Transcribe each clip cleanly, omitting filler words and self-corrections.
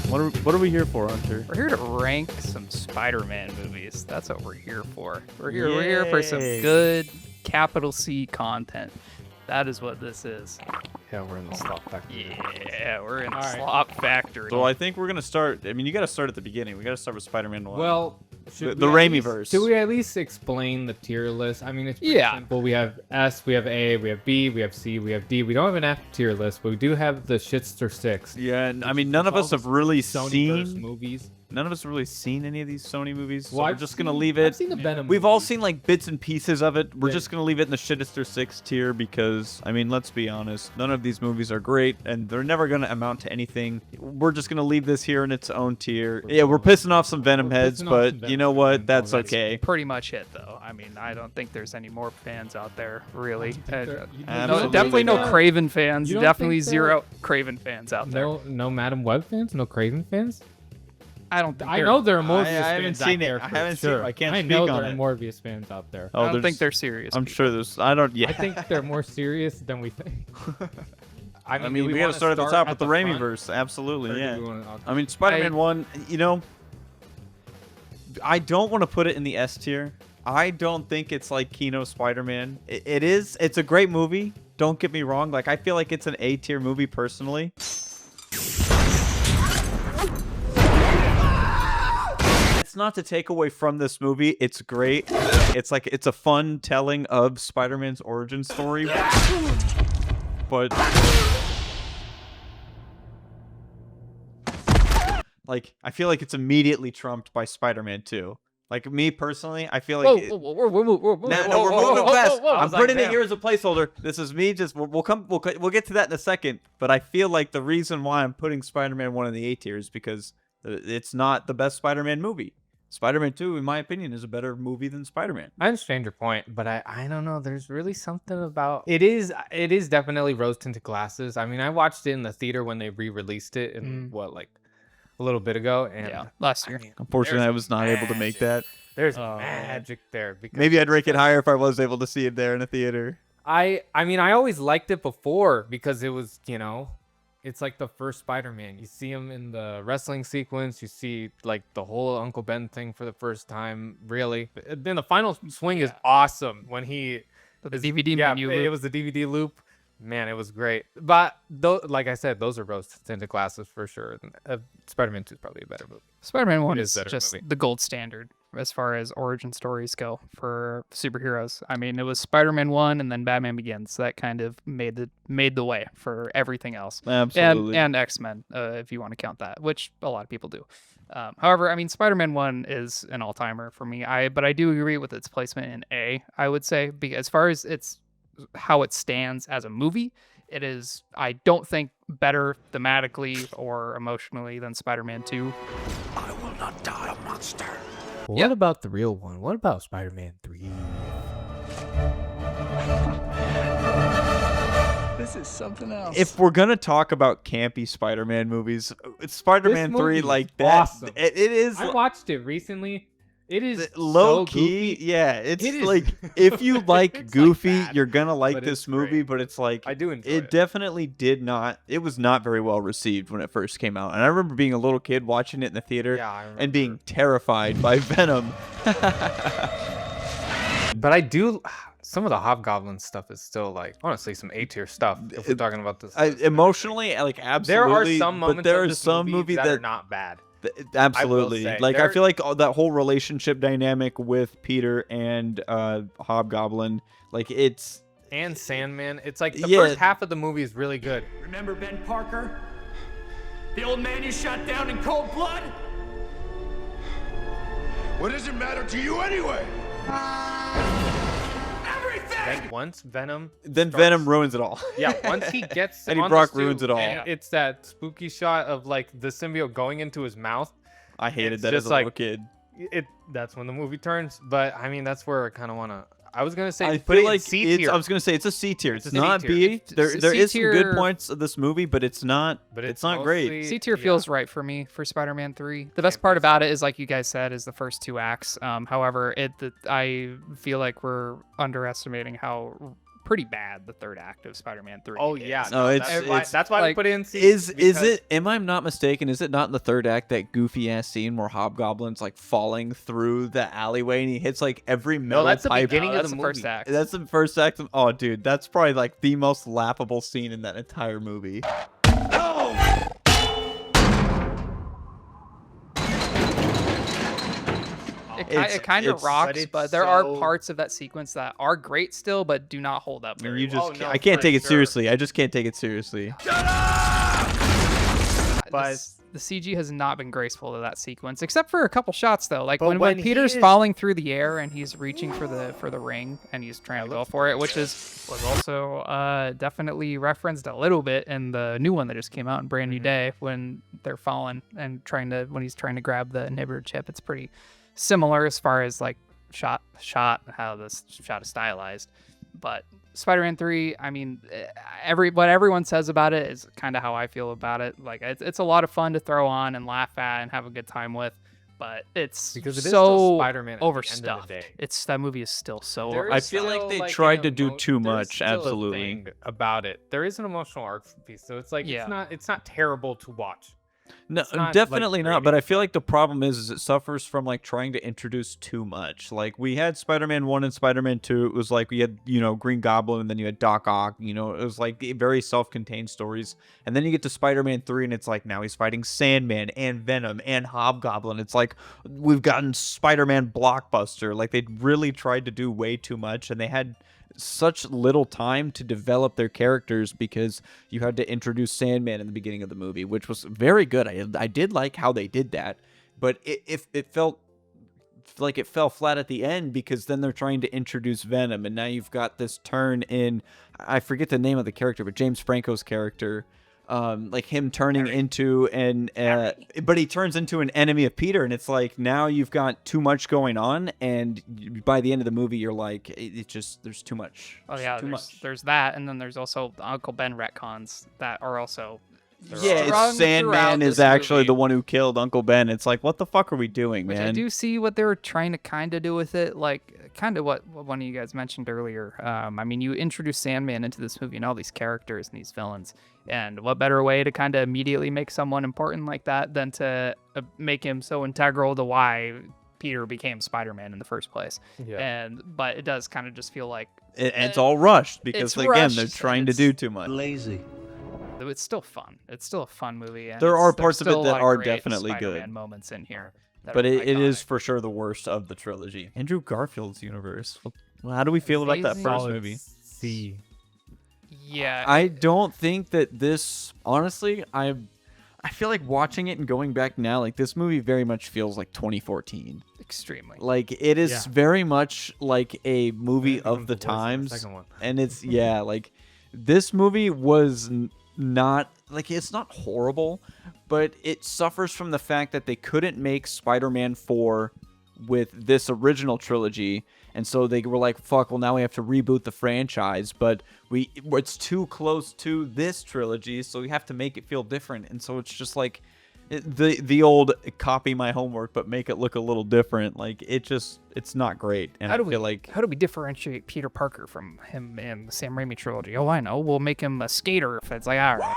Well, what are we here for, Hunter? We're here to rank some Spider-Man movies. That's what we're here for. We're here for some Yay. good capital C content. That is what this is. Yeah, we're in the slop factory. Yeah, we're in the All right. slop factory. So I think we're gonna start. I mean, you got to start at the beginning. We got to start with Spider-Man 1. Well, should The we at Raimi-verse. least- Should we at least explain the tier list? I mean, it's pretty Yeah. simple. We have S, we have A, we have B, we have C, we have D. We don't have an F tier list, but we do have the Shitster 6. yeah, and I mean, none of us have really Sony-verse seen. movies. None of us have really seen any of these Sony movies. So Well, we're I've just gonna seen- leave I've it. seen the Venom. We've all movies. seen like bits and pieces of it. We're Yeah. just gonna leave it in the Shittister 6 tier because I mean, let's be honest, none of these movies are great and they're never gonna amount to anything. We're just gonna leave this here in its own tier. Yeah, we're pissing off some Venom We're heads, pissing off but some you Venom know what? fans That's already. okay. Pretty much it, though. I mean, I don't think there's any more fans out there, really. Absolutely Definitely no not. Craven fans. You don't Definitely think zero Craven fans out there. No Madam Web fans? No Craven fans? I don't think I they're- know there are Morbius I haven't fans seen out it. there. I for haven't seen it. sure. I can't I speak know on there are it. Morbius fans out there. I don't think there's- they're serious. I'm people. sure there's. I don't. Yeah. I think they're more serious than we think. I do mean, we gotta wanna start at the top with the Raimi front, verse. or Absolutely, do yeah. we wanna- I mean, Spider-Man 1, you know, I don't want to put it in the S tier. I don't think it's like Kino Spider-Man. It is. It's a great movie. Don't get me wrong. Like, I feel like it's an A tier movie personally. It's not to take away from this movie. It's great. It's a fun telling of Spider-Man's origin story. But like, I feel like it's immediately trumped by Spider-Man 2. Like, me personally, I feel like Whoa, we're moving we're moving fast. I I'm was like, putting it damn. here as a placeholder. This is me. Just we'll get to that in a second. But I feel like the reason why I'm putting Spider-Man 1 in the A tier is because it's not the best Spider-Man movie. Spider-Man 2, in my opinion, is a better movie than Spider-Man. I understand your point, but I don't know. There's really something about it is definitely rose tinted glasses. I mean, I watched it in the theater when they re-released it in like a little bit ago, and Yeah, last year. I mean, Unfortunately, I was not able to make that. there's Oh. magic there. Because Maybe I'd rank it higher if I was able to see it there in a theater. I mean, I always liked it before because it was, it's like the first Spider-Man. You see him in the wrestling sequence. You see like the whole Uncle Ben thing for the first time. Really, then the final swing is awesome when he The DVD yeah, menu. it was the DVD loop. Man, it was great. But though, like I said, those are rose tinted glasses for sure. Spider-Man 2 is probably a better movie. Spider-Man 1 It is is better just movie. the gold standard as far as origin stories go for superheroes. I mean, it was Spider-Man 1 and then Batman Begins that kind of made the way for everything else. Absolutely. And X-Men, if you want to count that, which a lot of people do. However, I mean, Spider-Man 1 is an all-timer for me. But I do agree with its placement in A, I would say, because as far as how it stands as a movie, it is, I don't think, better thematically or emotionally than Spider-Man 2. What Yeah. about the real one? What about Spider-Man 3? This is something else. If we're gonna talk about campy Spider-Man movies, it's Spider-Man This 3 movie is like that. awesome. It is I watched it recently. It is low so key. goofy. Yeah, it's It is- like if you like It's, like, Goofy, bad, you're gonna like but this it's movie. great. But it's like I do enjoy it it. definitely did not. It was not very well received when it first came out, and I remember being a little kid watching it in the theater Yeah, I and being remember. terrified by Venom. But I do. Some of the Hobgoblin stuff is still like honestly some A tier stuff. If we're talking about this, Emotionally, like there absolutely. are some moments, but there of is this some movie movie that are not bad. Absolutely. say, Like I there- feel like all that whole relationship dynamic with Peter and Hobgoblin, like it's And Sandman, it's like the Yeah. first half of the movie is really good. Remember Ben Parker? The old man you shot down in cold blood? What does it matter to you anyway? Everything! Then once Venom, then starts- Venom ruins it all. yeah, once he gets Eddie on Brock the suit, ruins it all. and it's that spooky shot of like the symbiote going into his mouth. I hated It's that as just a little like- kid. That's when the movie turns. But I mean, that's where I kind of wanna. I was gonna say I put it feel in like C it's. tier. I was gonna say it's a C tier. It's It's a not C B. tier. There C is some good tier- points of this movie, but it's not. But it's not great. mostly- C tier yeah. feels right for me for Spider-Man 3. The best part about it is, like you guys said, is the first two acts. However, I feel like we're underestimating how pretty bad. The third act of Spider-Man 3. Oh yeah, No, that's why we like, put it in C. Is because- it? Am I not mistaken? Is it not in the third act that goofy ass scene where Hobgoblin's like falling through the alleyway and he hits like every metal that's the pipe? beginning of that's the the first movie. act. That's the first act. Oh, dude, that's probably like the most laughable scene in that entire movie. It kind of it's- rocks, it's but there are so- parts of that sequence that are great still, but do not hold up. I mean, very you well. just no, I can't for take it sure. seriously. I just can't take it seriously. But The CG has not been graceful to that sequence, except for a couple shots though. Like But when when he Peter's is- falling through the air and he's reaching for the ring and he's trying to go for it, which was also definitely referenced a little bit in the new one that just came out in Brand New Day when they're falling and when he's trying to grab the inhibitor chip. It's pretty similar as far as like shot how this shot is stylized, but Spider-Man 3, I mean, what everyone says about it is kind of how I feel about it. Like it's a lot of fun to throw on and laugh at and have a good time with, but it's Because it is so still Spider-Man at the end of the overstuffed. day. That movie is still so There I is feel like still, they an tried to do emo- too there's much, still a absolutely. thing about it. There is an emotional arc piece, so it's like Yeah. it's not terrible to watch. No, It's not, like, definitely not. great. But I feel like the problem is it suffers from like trying to introduce too much. Like we had Spider-Man 1 and Spider-Man 2. It was like we had, Green Goblin and then you had Doc Ock. It was like very self-contained stories. And then you get to Spider-Man 3 and it's like now he's fighting Sandman and Venom and Hobgoblin. It's like we've gotten Spider-Man blockbuster. Like they really tried to do way too much and they had such little time to develop their characters because you had to introduce Sandman in the beginning of the movie, which was very good. I did like how they did that, but it felt like it fell flat at the end because then they're trying to introduce Venom, and now you've got this turn in, I forget the name of the character, but James Franco's character, like him turning into but he turns into an enemy of Peter, and it's like now you've got too much going on, and by the end of the movie you're like it just there's too much. Oh yeah, too there's that, and then there's also the Uncle Ben retcons that are also Yeah, strung it's Sandman throughout is this actually movie. the one who killed Uncle Ben. It's like, what the fuck are we doing, Which man? I do see what they were trying to kind of do with it, like kind of what one of you guys mentioned earlier. I mean, you introduce Sandman into this movie and all these characters and these villains, and what better way to kind of immediately make someone important like that than to make him so integral to why Peter became Spider-Man in the first place. Yeah. But it does kind of just feel like It's all rushed because it's again rushed they're and trying to it's do too much. it's still fun. It's still a fun movie. And There are there's parts of still it a that lot of are great definitely good. Spider-Man moments in here. that But are it is iconic. for sure the worst of the trilogy. Andrew Garfield's universe. Well, how do we feel about that Amazing. first Solid movie? C. Yeah. I don't think that this honestly I feel like watching it and going back now, like this movie very much feels like 2014. extremely. Like it is Yeah. very much like a movie Even of the worse than the times, second one. and it's yeah, like this movie was not like it's not horrible, but it suffers from the fact that they couldn't make Spider-Man 4 with this original trilogy, and so they were like, "Fuck! Well, now we have to reboot the franchise, but it's too close to this trilogy, so we have to make it feel different." And so it's just like the old copy my homework, but make it look a little different. Like it's not great, and I feel like how do we differentiate Peter Parker from him in the Sam Raimi trilogy? Oh, I know. We'll make him a skater. If it's like, all right.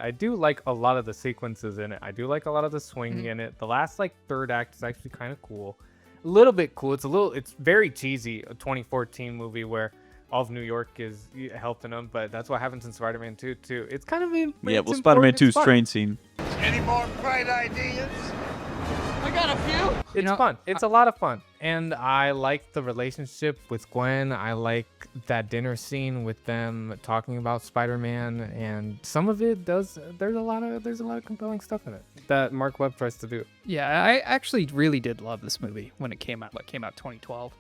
I do like a lot of the sequences in it. I do like a lot of the swing in it. The last third act is actually kind of cool. A little bit cool. It's very cheesy, a 2014 movie where all of New York is helping them, but that's what happens in Spider-Man 2 too. It's kind of yeah. it's Well, Spider-Man important, it's 2's fun. train scene. Any more bright ideas? It's fun. It's a lot of fun. And I like the relationship with Gwen. I like that dinner scene with them talking about Spider-Man, and some of it does there's a lot of compelling stuff in it that Mark Webb tries to do. Yeah, I actually really did love this movie when it came out. What came out 2012?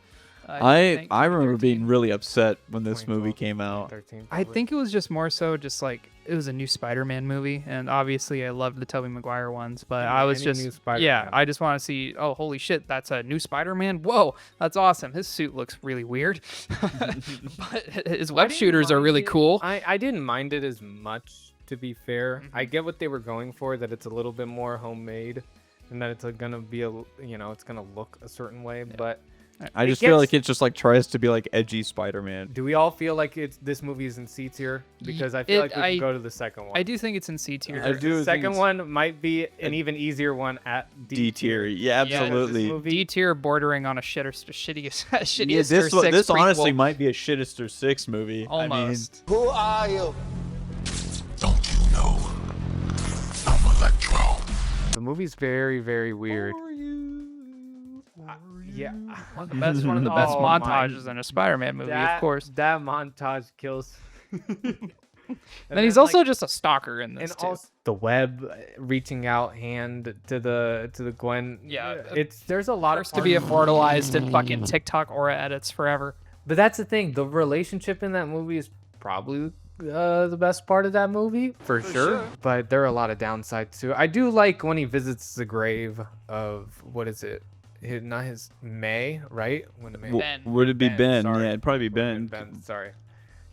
I think remember 2013. being really upset when this movie 2012, came out. 2013, I probably. think it was just more so just like it was a new Spider-Man movie, and obviously I loved the Tobey Maguire ones, but I was Any just new Spider-Man. yeah, I just want to see. Oh, holy shit, that's a new Spider-Man! Whoa, that's awesome. His suit looks really weird, but his web shooters are really cool. I didn't mind it as much, to be fair. I get what they were going for, that it's a little bit more homemade and that it's gonna be it's gonna look a certain way, but I It just feel like gets- it just like tries to be like edgy Spider-Man. Do we all feel like this movie is in C tier? Because I feel like we could go to the second one. I do think it's in C tier. I do The think second it's one might be an even easier one at D tier. Yeah, Because this absolutely. movie- D tier bordering on a shittiest shittiest Yeah, this or six this honestly prequel. might be a Shittister 6 movie. Almost. Who are you? Don't you know? I'm Electro. The movie's very, very weird. Yeah. One of the best Oh my- montages in a Spider-Man movie, of course. That montage kills. And he's also just a stalker in this and too. also the web reaching out hand to the Gwen. Yeah, there's a lot First of to be parts- immortalized in fucking TikTok aura edits forever. But that's the thing. The relationship in that movie is probably the best part of that movie for sure. But there are a lot of downsides too. I do like when he visits the grave of what is it? Not his May, right? When May. Ben. Would it be Ben? sorry. Yeah, it'd probably be Would've Ben. been Ben. Sorry,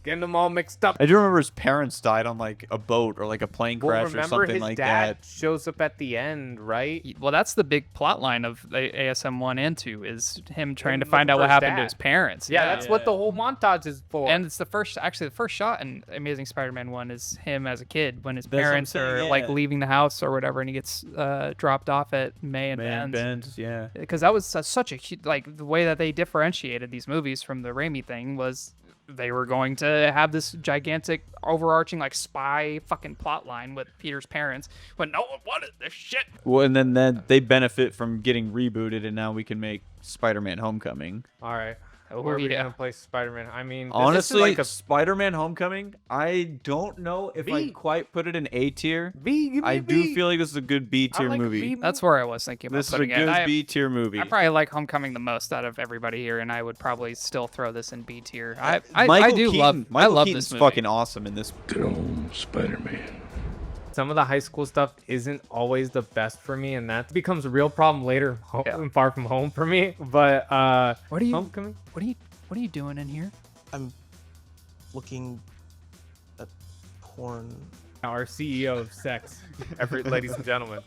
getting them all mixed up. I do remember his parents died on like a boat or like a plane Well, crash or remember something his like dad that. shows up at the end, right? Well, that's the big plot line of ASM 1 and 2 is him trying to Him find looking out for what his happened to dad. his parents. Yeah, that's what the whole montage is for. And it's the first shot in Amazing Spider-Man 1 is him as a kid when his That's what I'm parents saying, are yeah. like leaving the house or whatever, and he gets dropped off at May and Man, Ben's. Ben's, yeah. Because that was such a like the way that they differentiated these movies from the Raimi thing was they were going to have this gigantic overarching like spy fucking plot line with Peter's parents when no one wanted this shit. Well, and then they benefit from getting rebooted, and now we can make Spider-Man: Homecoming. all right. Oh, Where are we yeah. gonna play Spider-Man? I mean, this is Honestly, like a Spider-Man: Homecoming, I don't know if B. I'd quite put it in A tier. B. Give me I a do B. feel like this is a good B I tier like a movie. B That's where I was thinking about This is a putting it. good B tier movie. I probably like Homecoming the most out of everybody here, and I would probably still throw this in B tier. I Michael do Keaton, love Michael I love Keaton's this movie. fucking awesome in this. Good old Spider-Man. Some of the high school stuff isn't always the best for me, and that becomes a real problem later, Yeah. far from home for me. But What are you Homecoming? What are you doing in here? I'm looking at porn. Our CEO of sex, ladies and gentlemen.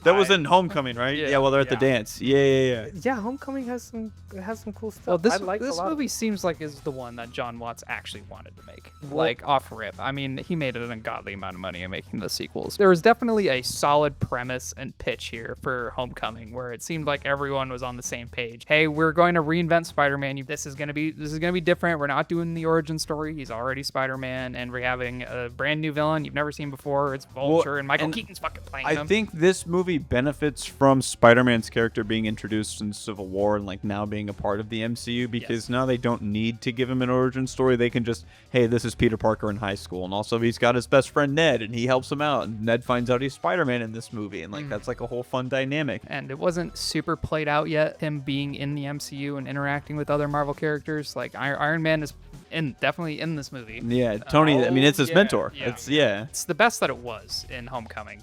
That was in Homecoming, right? Yeah. Yeah, well, they're at the Yeah. dance. Yeah. Yeah, Homecoming has some cool stuff. Well, I like this a lot of movie seems like is the one that John Watts actually wanted to make. Like off rip. I mean, he made an ungodly amount of money in making the sequels. There was definitely a solid premise and pitch here for Homecoming, where it seemed like everyone was on the same page. Hey, we're going to reinvent Spider-Man. This is gonna be different. We're not doing the origin story. He's already Spider-Man, and we're having a brand new villain you've never seen before. It's Vulture, and Michael Keaton's fucking playing I him. think this movie benefits from Spider-Man's character being introduced in Civil War and like now being a part of the MCU because now they don't need to give him an origin story. They can just, hey, this is Peter Parker in high school, and also he's got his best friend Ned, and he helps him out, and Ned finds out he's Spider-Man in this movie, and like that's like a whole fun dynamic. And it wasn't super played out yet, him being in the MCU and interacting with other Marvel characters. Like Iron Man is definitely in this movie. Yeah, Tony. I mean, it's his yeah, mentor. yeah. It's It's the best that it was in Homecoming.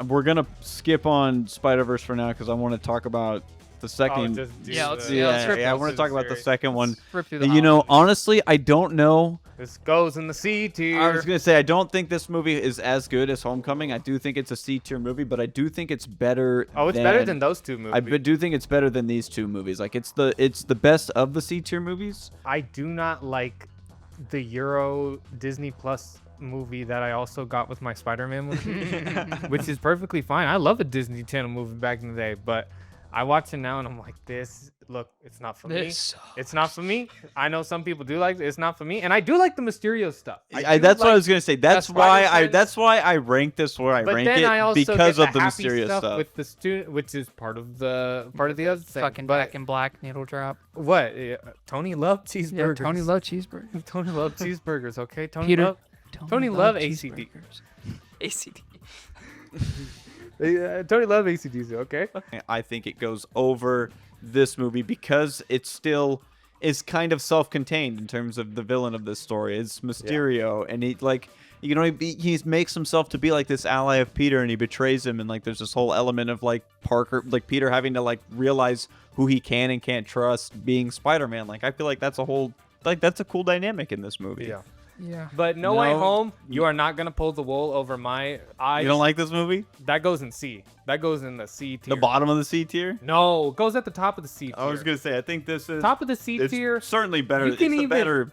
We're gonna skip on Spider-Verse for now because I want to talk about the second. just do Yeah, let's- the- yeah, let's rip I those want to talk about the series. second one. Rip through the You know, holidays. honestly, I don't know. This goes in the C tier. I was gonna say I don't think this movie is as good as Homecoming. I do think it's a C tier movie, but I do think it's better. Oh, it's better than those two movies. I do think it's better than these two movies. Like it's the best of the C tier movies. I do not like the Euro Disney Plus movie that I also got with my Spider-Man movie, which is perfectly fine. I love a Disney Channel movie back in the day, but I watch it now and I'm like, it's not for me. This It's not for me. I know some people do like it. It's not for me. And I do like the Mysterio stuff. That's what I was gonna say. That's Spider-Sense. why I rank this where I But rank then it I also because get of the happy Mysterio stuff. with the student, which is part of the other thing. fucking but Back in Black needle drop. what? Tony loved Yeah, cheeseburgers. Tony loved cheeseburgers. Tony loved cheeseburgers. Okay, Tony Peter. loved. Tony loved ACD. cheeseburgers. ACD. Tony loved ACDC. Okay. I think it goes over this movie because it still is kind of self-contained in terms of the villain of this story. It's Mysterio, and he makes himself to be like this ally of Peter, and he betrays him, and like there's this whole element of like Peter having to like realize who he can and can't trust being Spider-Man. Like I feel like that's a cool dynamic in this movie. Yeah. Yeah. But No Way No. Home, you are not gonna pull the wool over my eyes. You don't like this movie? that? Goes in C. That goes in the C tier. The bottom of the C tier? No, it goes at the top of the C tier. I was gonna say I think this is top of the C it's tier. certainly better. You It's can the even better.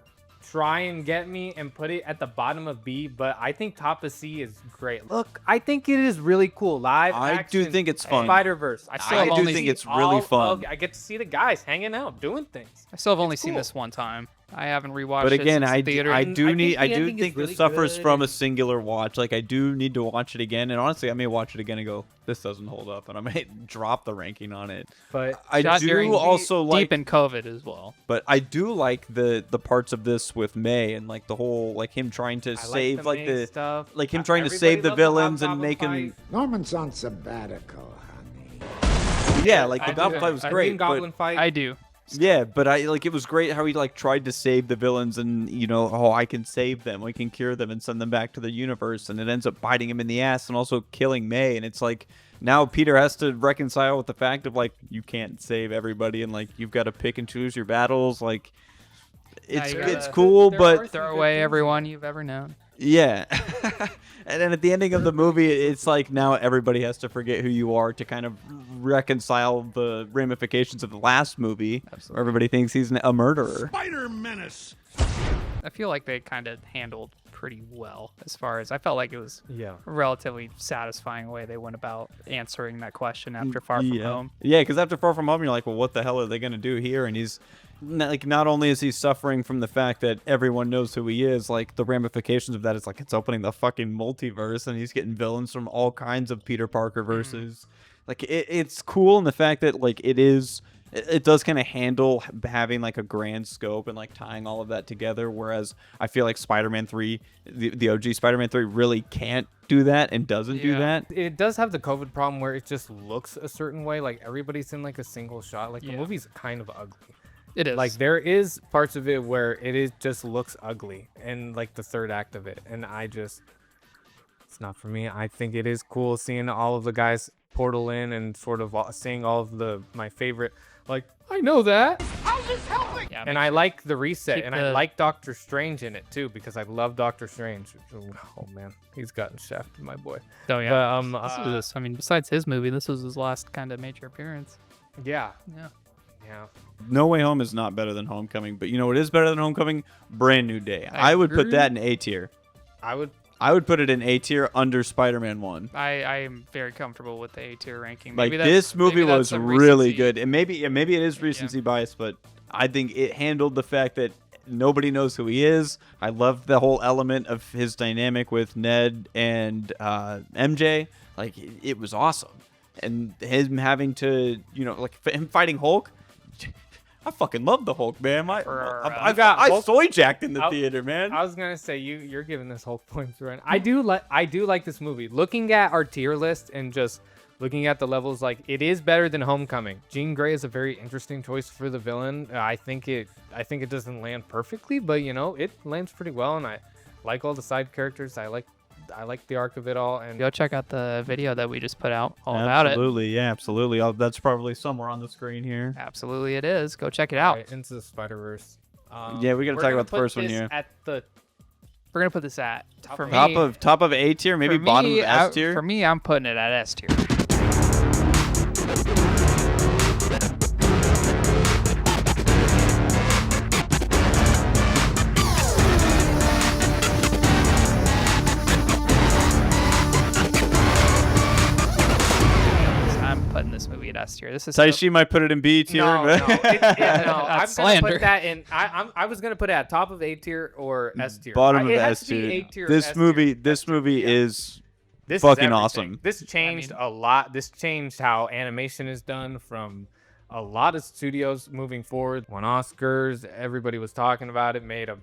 try and get me and put it at the bottom of B, but I think top of C is great. Look, I think it is really cool. Live I do action think it's fun. Spider-Verse. I still I have do only think seen it's really fun. I get to see the guys hanging out, doing things. I still have only It's seen cool. this one time. I haven't rewatched But it again, since I, the theater. I and do I need think I the do ending is think really this suffers good from a and- singular watch. Like I do need to watch it again, and honestly, I may watch it again and go, this doesn't hold up, and I may drop the ranking on it. But I Shot during do also like, deep in COVID as well. but I do like the parts of this with May and like the whole like him trying to I save like the May the stuff. like him trying to Everybody save the loves villains and Hobgoblin make him fight. Norman's on sabbatical, honey. yeah like the I Goblin do. fight was I great. Green Goblin fight. I do. Yeah, but I like it was great how he like tried to save the villains and I can save them, we can cure them and send them back to the universe, and it ends up biting him in the ass and also killing May, and it's like now Peter has to reconcile with the fact of like you can't save everybody and like you've got to pick and choose your battles. Like it's you it's gotta- cool, there but are Throw away everyone you've ever known. yeah. And then at the ending of the movie, it's like now everybody has to forget who you are to kind of reconcile the ramifications of the last movie, where everybody thinks he's a murderer. Spider Menace. I feel like they kind of handled pretty well as far as I felt like it was Yeah. a relatively satisfying way they went about answering that question after Far From Home. Yeah, because after Far From Home, you're like, well, what the hell are they going to do here? And he's not only is he suffering from the fact that everyone knows who he is, like the ramifications of that is like it's opening the fucking multiverse, and he's getting villains from all kinds of Peter Parker verses. Like it's cool in the fact that like it does kind of handle having like a grand scope and like tying all of that together, whereas I feel like Spider-Man 3, the OG Spider-Man 3 really can't do that and doesn't do Yeah. that. It does have the COVID problem where it just looks a certain way. Like everybody's in like a single shot. Like the Yeah. movie's kind of ugly. It is. Like there is parts of it where it is just looks ugly, and like the third act of it, and it's not for me. I think it is cool seeing all of the guys portal in and sort of seeing all of my favorite. Like I know that, yeah, and I like the reset, Keep and I the- like Doctor Strange in it too because I love Doctor Strange. Oh man, he's gotten shafted, my boy. oh yeah. But This was, I mean, besides his movie, this was his last kind of major appearance. yeah, Yeah. yeah. No Way Home is not better than Homecoming, but you know what is better than Homecoming? Brand New Day. I I would put agree. that in A tier. I would put it in A tier under Spider-Man 1. I am very comfortable with the A tier ranking. Like Maybe that's- this movie maybe that's was some really recency. good, and maybe it is recency bias, but I think it handled the fact that nobody knows who he is. I loved the whole element of his dynamic with Ned and MJ. Like it was awesome, and him having to like him fighting Hulk. I fucking love the Hulk, man. I got I Hulk- soy jacked in the I- theater, man. I was gonna say you're giving this Hulk points right. I do like this movie. Looking at our tier list and just looking at the levels, like it is better than Homecoming. Jean Grey is a very interesting choice for the villain. I think it doesn't land perfectly, but it lands pretty well, and I like all the side characters. I like the arc of it all, and Go check out the video that we just put out all about it. Absolutely, yeah, absolutely. That's probably somewhere on the screen here. Absolutely, it is. Go check it out. Right, Into the Spider-Verse. Yeah, we gotta we're talk gonna about the put first one this here. At the We're gonna put this at for me. Top of A tier, maybe for bottom me, of S tier. For me, I'm putting it at S tier. I'm putting this movie at S tier. This is Taishi might put it in B tier. No, but- no, I'm gonna slander. put that in. I was gonna put it at top of A tier or S tier. Bottom It of has S to be tier. A tier. This S movie, tier. this movie is This is fucking everything. awesome. This changed a lot. This changed how animation is done from a lot of studios moving forward. Won Oscars. Everybody was talking about it. Made a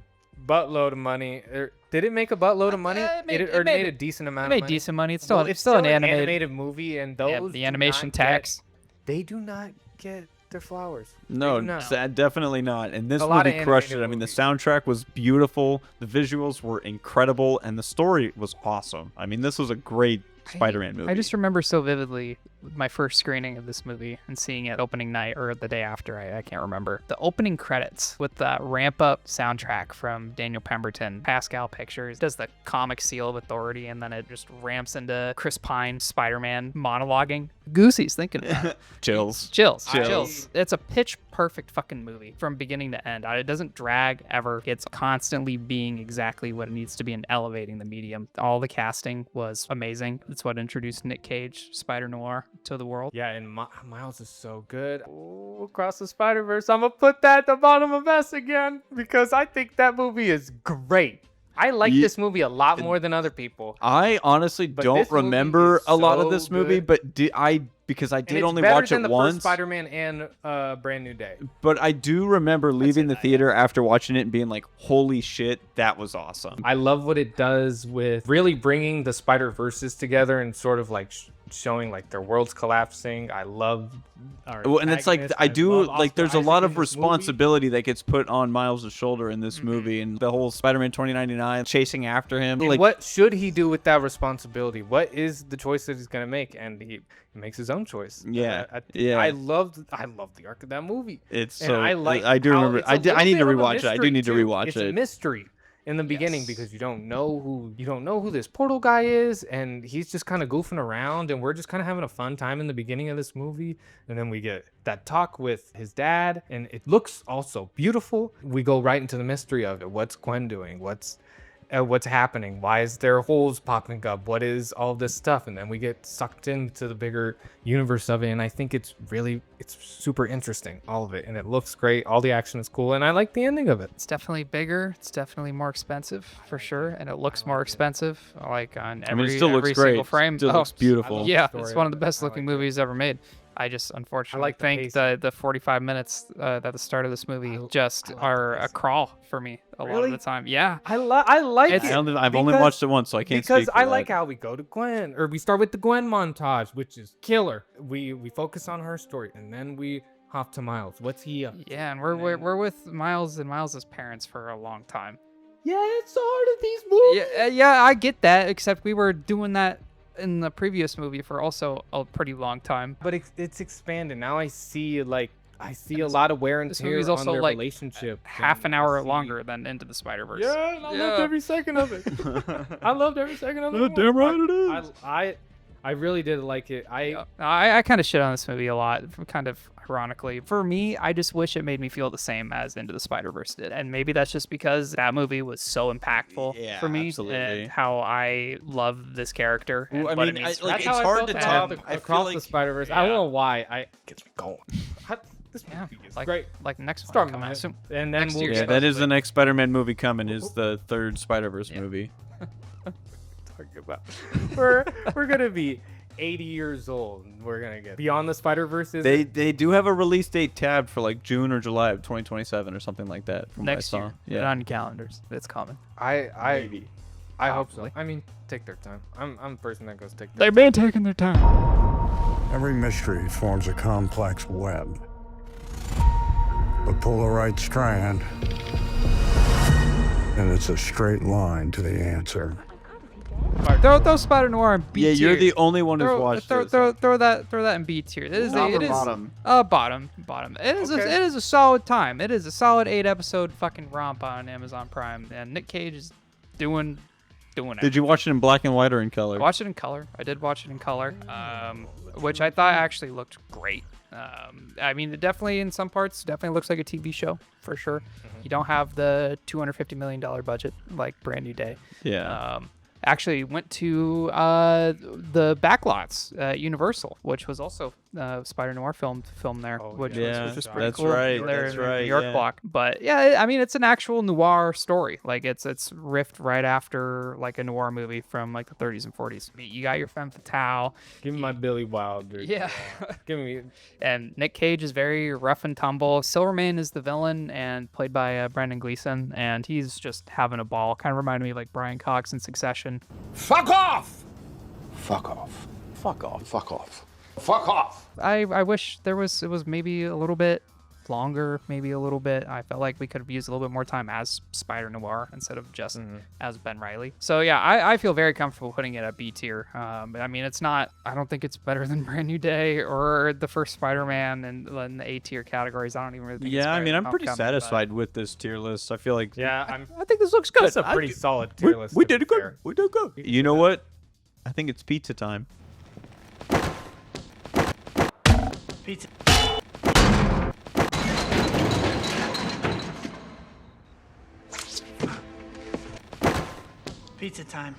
buttload of money. Did it make a buttload of money? it made- It it made- made a decent It amount of made money. decent money. It's still Well, it's still an animated movie, and those Yeah, do the animation not get- tax. they do not get their flowers. no, no. definitely not. And this A lot of movie crushed it. animated I mean, the movies. soundtrack was beautiful, the visuals were incredible, and the story was awesome. I mean, this was a great Spider-Man movie. I just remember so vividly my first screening of this movie and seeing it opening night or the day after, I can't remember. The opening credits with the ramp up soundtrack from Daniel Pemberton, Pascal Pictures, does the comic seal of authority, and then it just ramps into Chris Pine, Spider-Man monologuing. Goosey's thinking about it. Chills. Chills. It's a pitch perfect fucking movie from beginning to end. It doesn't drag ever. It's constantly being exactly what it needs to be and elevating the medium. All the casting was amazing. It's what introduced Nick Cage, Spider-Noir, to the world. Yeah, and Miles is so good. Ooh, Across the Spider-Verse. I'm gonna put that at the bottom of S again because I think that movie is great. I like this movie a lot more than other people. I honestly But don't this movie remember is a lot of so this movie, good. but because I And did it's only better watch than it the once. First Spider-Man and Brand New Day. But I do remember leaving the theater after watching it and being like, "Holy shit, that was awesome!" I love what it does with really bringing the Spider-Verses together and sort of like showing like their worlds collapsing. I love our Well, and it's like antagonist. I do love like Oscar there's a Isaac lot in of this movie. responsibility that gets put on Miles' shoulder in this movie, and the whole Spider-Man 2099 chasing after him. And Like, what should he do with that responsibility? What is the choice that he's gonna make? And he makes his own choice. Yeah, I yeah. I loved the arc of that movie. It's And so I like. I do how remember. it's I a did. I little need to bit of a rewatch it. I do mystery, need to too. rewatch It's it. a mystery in the beginning because you don't know who this portal guy is, and he's just kind of goofing around, and we're just kind of having a fun time in the beginning of this movie, and then we get that talk with his dad, and it looks also beautiful. We go right into the mystery of it. What's Gwen doing? What's happening? Why is there holes popping up? What is all this stuff? And then we get sucked into the bigger universe of it, and I think it's super interesting, all of it, and it looks great. All the action is cool, and I like the ending of it. It's definitely bigger. It's definitely more expensive for sure, and it looks more expensive. Like on every, I mean, it still looks every great. single frame. Still looks beautiful. Yeah, story it's one of of the it. best I looking like it. movies ever made. I just unfortunately like the think pacing. the 45 minutes at the start of this movie just are a crawl for me a lot of Really? the time. Yeah. I like It's- it. I've only because- watched it once, so I can't because speak. For I like that. how we go to Gwen, or we start with the Gwen montage, which is killer. We focus on her story, and then we hop to Miles. What's he up? to? Yeah, and we're with Miles and Miles's parents for a long time. Yeah, it's hard of these movies. Yeah, I get that. Except we were doing that in the previous movie for also a pretty long time. But it's expanded. Now I see a lot of wear and This tear movie's on also their like relationship. half an and I hour see- longer than Into the Spider-Verse. Yeah, and I loved every second of it. I loved every second of it. Yeah, damn right it is. I really did like it. I kind of shit on this movie a lot, kind of ironically. For me, I just wish it made me feel the same as Into the Spider-Verse did. And maybe that's just because that movie was so impactful Yeah, for me absolutely. and how I love this character. and Well, I what it mean, means I- for like, me. it's how I hard felt to about tell. the- I feel Across the like- Spider-Verse. I don't know why. It gets me going. This Yeah, movie is like, great. like the next Start one coming with out it. soon. And then Next we'll year. Yeah, get that is the next Spider-Man movie coming. Is the third Spider-Verse movie. talking about. We're gonna be 80 years old. And we're gonna get Beyond the Spider-Verse. They do have a release date tabbed for like June or July of 2027 or something like that. From Next what I year. saw. Put it Yeah. on your calendars. It's coming. I hope so. Probably. I mean, take their time. I'm a person that goes take their They've been taking their time. Every mystery forms a complex web. But pull the right strand, and it's a straight line to the answer. Throw Spider-Noir in B Yeah, tier. you're the only one who's throw, watched throw, this. throw that in B tier. It is Top or it is bottom? Bottom. It is Okay. it is a solid time. It is a solid 8-episode fucking romp on Amazon Prime, and Nick Cage is doing it. Did you watch it in black and white or in color? I watched it in color. I did watch it in color, which I thought actually looked great. I mean, it definitely in some parts definitely looks like a TV show for sure. You don't have the $250 million budget like Brand New Day. Yeah. Actually went to the backlots at Universal, which was also Spider-Noir filmed there, which yeah, was pretty that's cool. right, There that's in the right, New York yeah. block. But yeah, I mean, it's an actual noir story. Like it's riffed right after like a noir movie from like the 30s and 40s. You got your femme fatale. Give me my Billy Wilder. Yeah. Give me. And Nick Cage is very rough and tumble. Silvermane is the villain and played by Brendan Gleeson, and he's just having a ball. Kind of reminded me of like Brian Cox in Succession. Fuck off! Fuck off. Fuck off. Fuck off. Fuck off! I wish it was maybe a little bit longer, maybe a little bit. I felt like we could have used a little bit more time as Spider Noir instead of just as Ben Reilly. So yeah, I feel very comfortable putting it at B tier. I mean, it's not. I don't think it's better than Brand New Day or the first Spider-Man and in the A tier categories. I don't even really think. It's Yeah, I better mean, than I'm pretty Homecoming, but- satisfied with this tier list. I feel like Yeah, I think this looks good. That's a pretty solid tier list. We to did be good. fair. We did good. You know what? I think it's pizza time. Pizza. Pizza time.